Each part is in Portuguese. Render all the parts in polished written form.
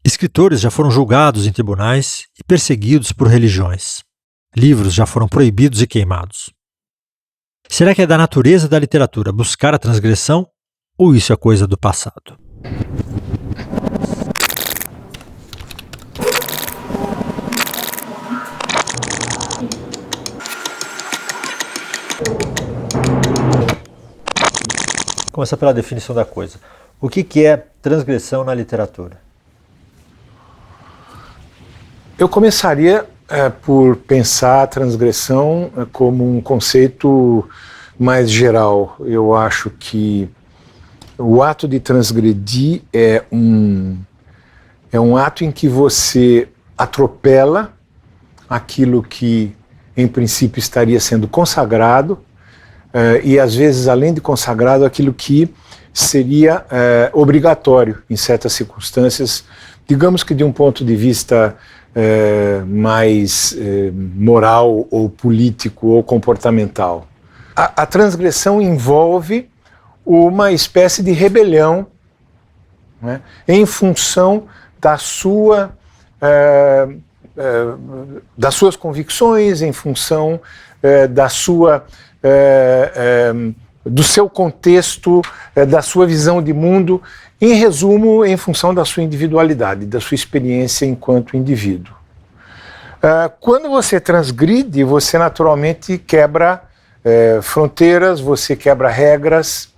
Escritores já foram julgados em tribunais e perseguidos por religiões. Livros já foram proibidos e queimados. Será que é da natureza da literatura buscar a transgressão ou isso é coisa do passado? Começar pela definição da coisa. O que é transgressão na literatura? Eu começaria por pensar a transgressão como um conceito mais geral. Eu acho que o ato de transgredir é um ato em que você atropela aquilo que, em princípio, estaria sendo consagrado e, às vezes, além de consagrado, aquilo que seria obrigatório em certas circunstâncias, digamos que de um ponto de vista mais moral ou político ou comportamental. A transgressão envolve uma espécie de rebelião, né, em função das suas convicções, em função do seu contexto, da sua visão de mundo, em resumo, em função da sua individualidade, da sua experiência enquanto indivíduo. Quando você transgride, você naturalmente quebra fronteiras, você quebra regras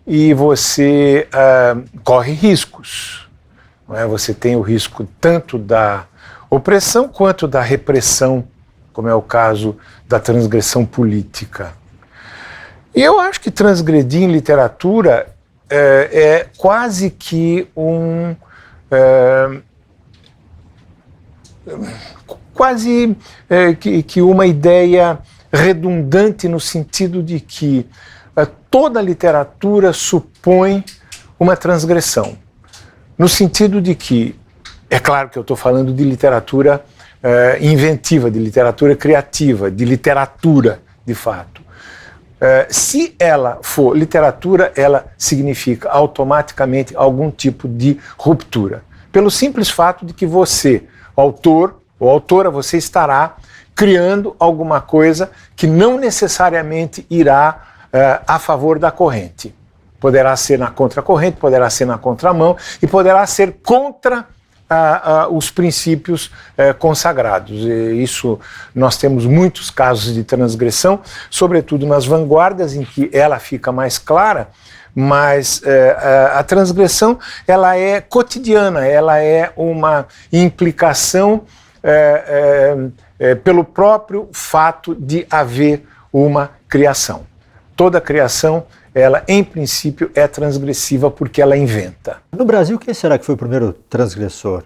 e você corre riscos. Não é? Você tem o risco tanto da opressão quanto da repressão, como é o caso da transgressão política. E eu acho que transgredir em literatura é quase que que uma ideia redundante no sentido de que toda literatura supõe uma transgressão. No sentido de que, é claro que eu estou falando de literatura inventiva, de literatura criativa, de literatura, de fato. Se ela for literatura, ela significa automaticamente algum tipo de ruptura. Pelo simples fato de que você, autor ou autora, você estará criando alguma coisa que não necessariamente irá a favor da corrente. Poderá ser na contracorrente, poderá ser na contramão e poderá ser contra os princípios consagrados. E isso, nós temos muitos casos de transgressão, sobretudo nas vanguardas, em que ela fica mais clara, mas a transgressão ela é cotidiana, ela é uma implicação pelo próprio fato de haver uma criação. Toda criação, ela em princípio é transgressiva porque ela inventa. No Brasil, quem será que foi o primeiro transgressor?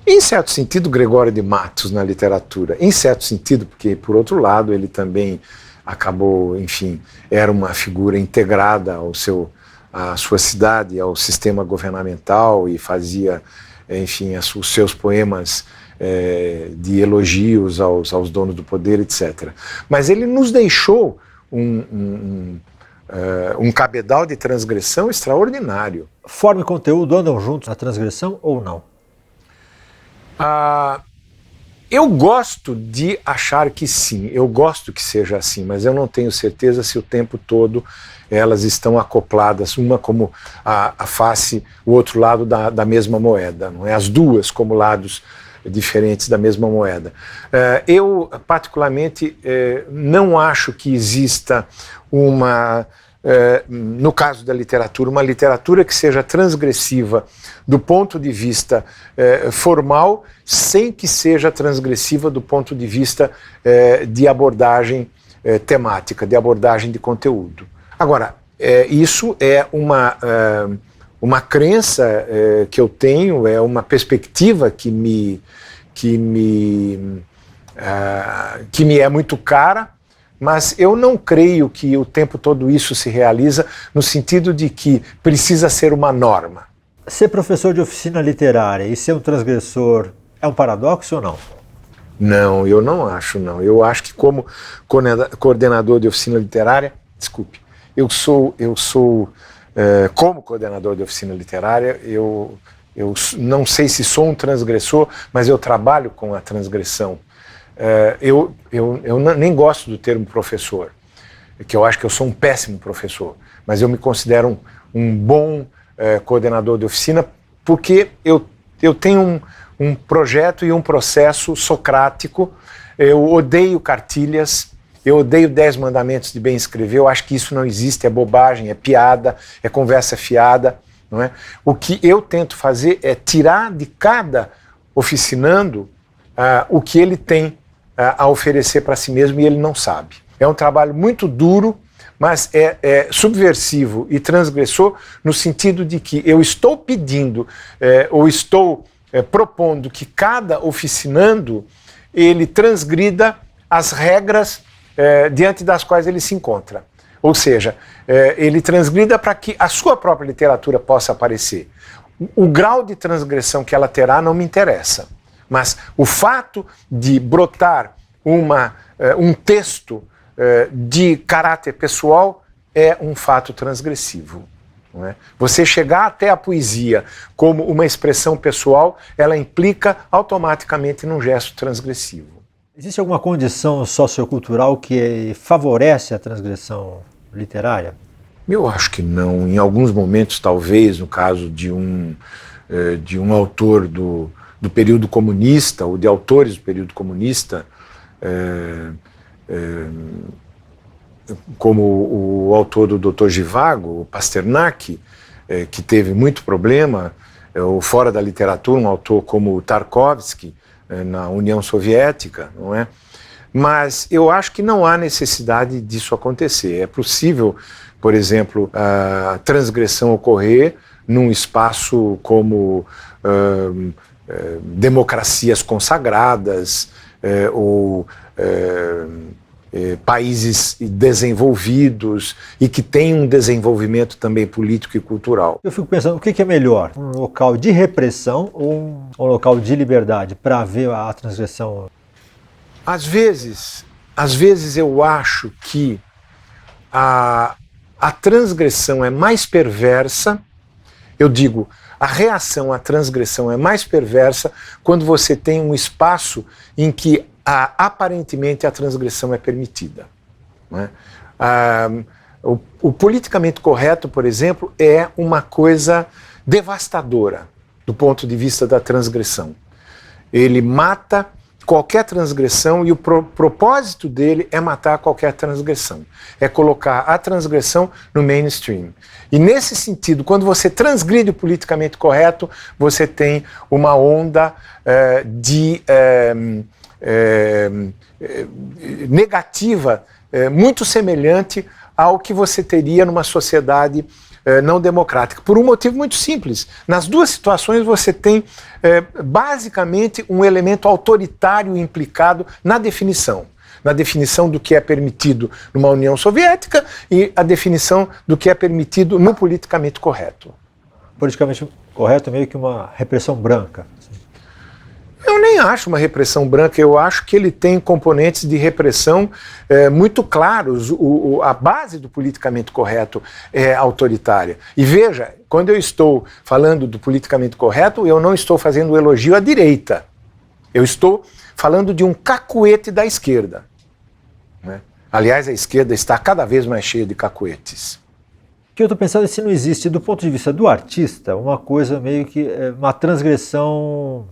Em certo sentido, Gregório de Matos na literatura. Em certo sentido, porque por outro lado ele também acabou, enfim, era uma figura integrada à sua cidade, ao sistema governamental e fazia, enfim, os seus poemas de elogios aos donos do poder, etc. Mas ele nos deixou um cabedal de transgressão extraordinário. Forma e conteúdo andam juntos na transgressão ou não? Eu gosto de achar que sim, eu gosto que seja assim, mas eu não tenho certeza se o tempo todo elas estão acopladas, uma como a face, o outro lado da mesma moeda, não é? As duas como lados diferentes da mesma moeda. Eu, particularmente, não acho que exista no caso da literatura, uma literatura que seja transgressiva do ponto de vista formal, sem que seja transgressiva do ponto de vista de abordagem temática, de abordagem de conteúdo. Agora, isso é uma crença que eu tenho, é uma perspectiva que me é muito cara, mas eu não creio que o tempo todo isso se realiza no sentido de que precisa ser uma norma. Ser professor de oficina literária e ser um transgressor é um paradoxo ou não? Não, eu não acho, não. Eu acho que como coordenador de oficina literária, desculpe, eu sou como coordenador de oficina literária, eu Eu não sei se sou um transgressor, mas eu trabalho com a transgressão. Eu nem gosto do termo professor, que eu acho que eu sou um péssimo professor, mas eu me considero um bom coordenador de oficina, porque eu tenho um projeto e um processo socrático. Eu odeio cartilhas, eu odeio 10 mandamentos de bem escrever, eu acho que isso não existe, é bobagem, é piada, é conversa fiada, não é? O que eu tento fazer é tirar de cada oficinando o que ele tem a oferecer para si mesmo e ele não sabe. É um trabalho muito duro, mas é subversivo e transgressor no sentido de que eu estou pedindo ou estou propondo que cada oficinando ele transgrida as regras diante das quais ele se encontra. Ou seja, ele transgrida para que a sua própria literatura possa aparecer. O grau de transgressão que ela terá não me interessa, mas o fato de brotar um texto de caráter pessoal é um fato transgressivo. Não é? Você chegar até a poesia como uma expressão pessoal, ela implica automaticamente num gesto transgressivo. Existe alguma condição sociocultural que favorece a transgressão literária? Eu acho que não. Em alguns momentos, talvez, no caso de um autor do período comunista, ou de autores do período comunista, como o autor do Dr. Zhivago, o Pasternak, que teve muito problema, ou fora da literatura, um autor como o Tarkovsky, na União Soviética, não é? Mas eu acho que não há necessidade disso acontecer. É possível, por exemplo, a transgressão ocorrer num espaço como democracias consagradas ou países desenvolvidos e que têm um desenvolvimento também político e cultural. Eu fico pensando, o que é melhor? Um local de repressão ou um local de liberdade para ver a transgressão? Às vezes eu acho que a transgressão é mais perversa, eu digo, a reação à transgressão é mais perversa quando você tem um espaço em que aparentemente a transgressão é permitida. Né? O politicamente correto, por exemplo, é uma coisa devastadora do ponto de vista da transgressão. Ele mata qualquer transgressão e o propósito dele é matar qualquer transgressão. É colocar a transgressão no mainstream. E nesse sentido, quando você transgride o politicamente correto, você tem uma onda negativa muito semelhante ao que você teria numa sociedade não democrática, por um motivo muito simples. Nas duas situações você tem basicamente um elemento autoritário implicado na definição do que é permitido numa União Soviética e a definição do que é permitido no politicamente correto. Politicamente correto é meio que uma repressão branca. Eu nem acho uma repressão branca, eu acho que ele tem componentes de repressão muito claros. A base do politicamente correto é autoritária. E veja, quando eu estou falando do politicamente correto, eu não estou fazendo um elogio à direita. Eu estou falando de um cacuete da esquerda. Né? Aliás, a esquerda está cada vez mais cheia de cacuetes. O que eu estou pensando é se não existe, do ponto de vista do artista, uma coisa meio que uma transgressão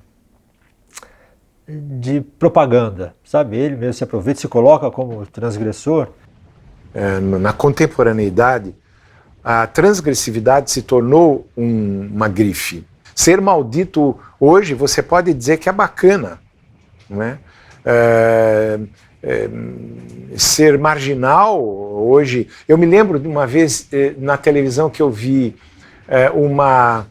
de propaganda, sabe? Ele mesmo se aproveita, se coloca como transgressor. Na contemporaneidade, a transgressividade se tornou uma grife. Ser maldito hoje, você pode dizer que é bacana, né? Ser marginal hoje... Eu me lembro de uma vez na televisão que eu vi uma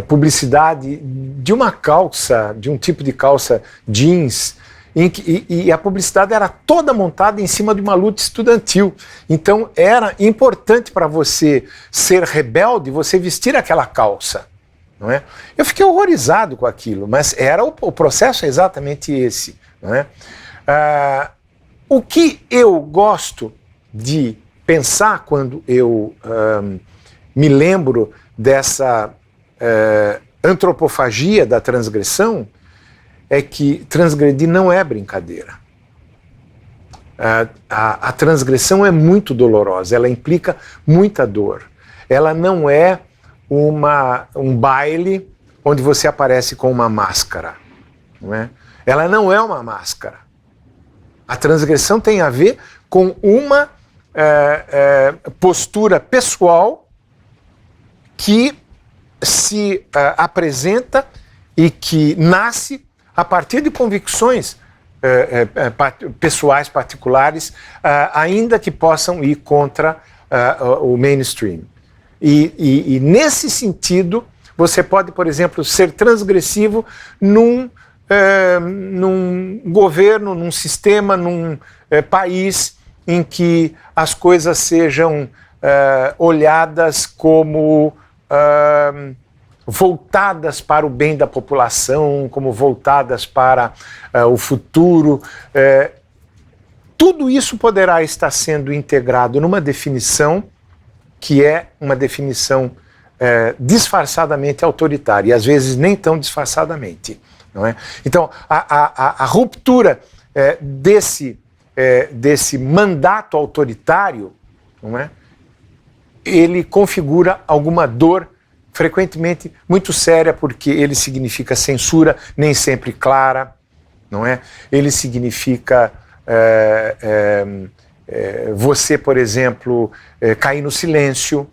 publicidade de uma calça, de um tipo de calça jeans, e a publicidade era toda montada em cima de uma luta estudantil. Então era importante para você ser rebelde, você vestir aquela calça. Não é? Eu fiquei horrorizado com aquilo, mas o processo é exatamente esse. Não é? O que eu gosto de pensar quando eu me lembro dessa antropofagia da transgressão é que transgredir não é brincadeira. A transgressão é muito dolorosa, ela implica muita dor. Ela não é um baile onde você aparece com uma máscara. Não é? Ela não é uma máscara. A transgressão tem a ver com uma postura pessoal que se apresenta e que nasce a partir de convicções pessoais, particulares, ainda que possam ir contra o mainstream. E nesse sentido, você pode, por exemplo, ser transgressivo num governo, num sistema, num país em que as coisas sejam olhadas como voltadas para o bem da população, como voltadas para o futuro. Tudo isso poderá estar sendo integrado numa definição que é uma definição disfarçadamente autoritária, e às vezes nem tão disfarçadamente. Não é? Então, a ruptura desse mandato autoritário, não é? Ele configura alguma dor frequentemente muito séria, porque ele significa censura, nem sempre clara, não é? Ele significa você, por exemplo, cair no silêncio.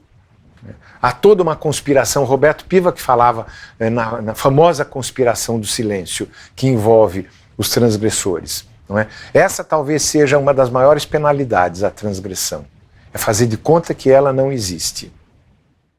Há toda uma conspiração, Roberto Piva que falava na famosa conspiração do silêncio, que envolve os transgressores. Não é? Essa talvez seja uma das maiores penalidades, a transgressão. É fazer de conta que ela não existe.